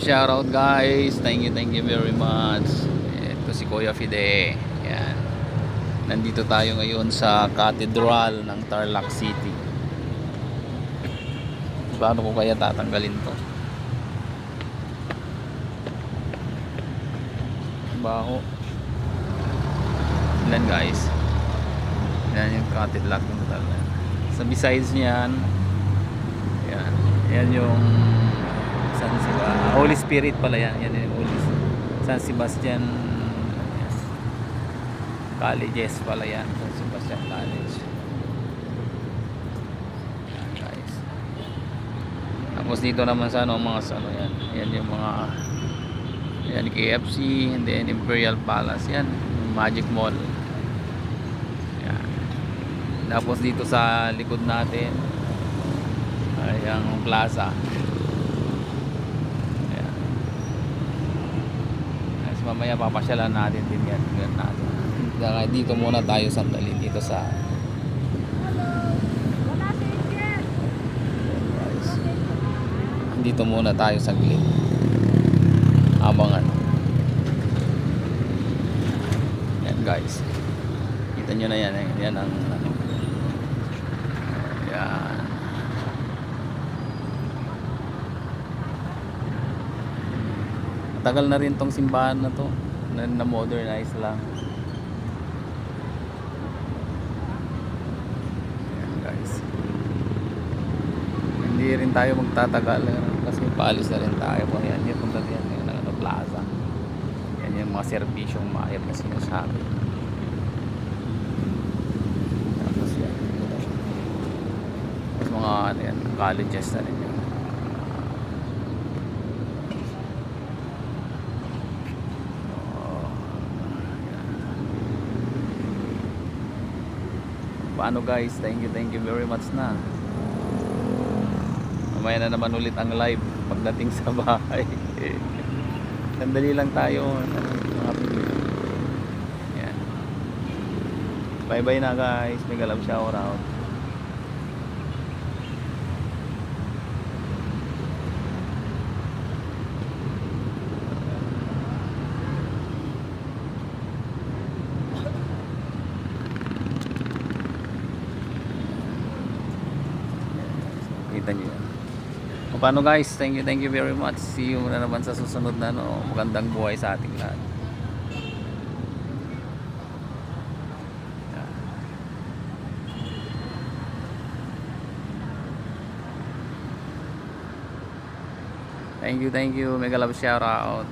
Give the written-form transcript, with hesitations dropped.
shoutout guys. Thank you very much. Ito si Kuya Fide. Yan. Nandito tayo ngayon sa Cathedral ng Tarlac City. Paano ko kaya tatanggalin to? Baho. Yan guys. Yan yung Cathedral ng Tarlac. So besides niyan, yan. Yan yung San Sebastian. Holy Spirit pala yan. Yan yung Holy San Sebastian Colleges pala yan. San Sebastian College. Yan guys. Tapos dito naman sa ano, mga sa ano yan. Yan yung mga yan KFC and then Imperial Palace yan. Magic Mall. Yan. Tapos dito sa likod natin ay ang plaza. Mamaya papasyalan natin din yan. Dito muna tayo sandali dito sa dito muna tayo saglit habang ano yan guys, kita nyo na yan. Yan ang ano, yan. Tagal na rin tong simbahan na to na modernize lang. Ayan guys, hindi rin tayo magtatagal kasi paalis na rin tayo. Yan yung punta din yung ano, plaza. Yan yung mga serbisyong mayat na sinasabi. Tapos yan, tapos mga ano yan, colleges na rin yan. Paano guys, thank you very much na. Mamaya na naman ulit ang live pagdating sa bahay. Sandali lang tayo. Yan. Bye bye na guys, mega love shout out. Kita nyo yan. O paano guys, thank you very much. See you na naman sa susunod na no. Magandang buhay sa ating lahat. Thank you, mega love shout out.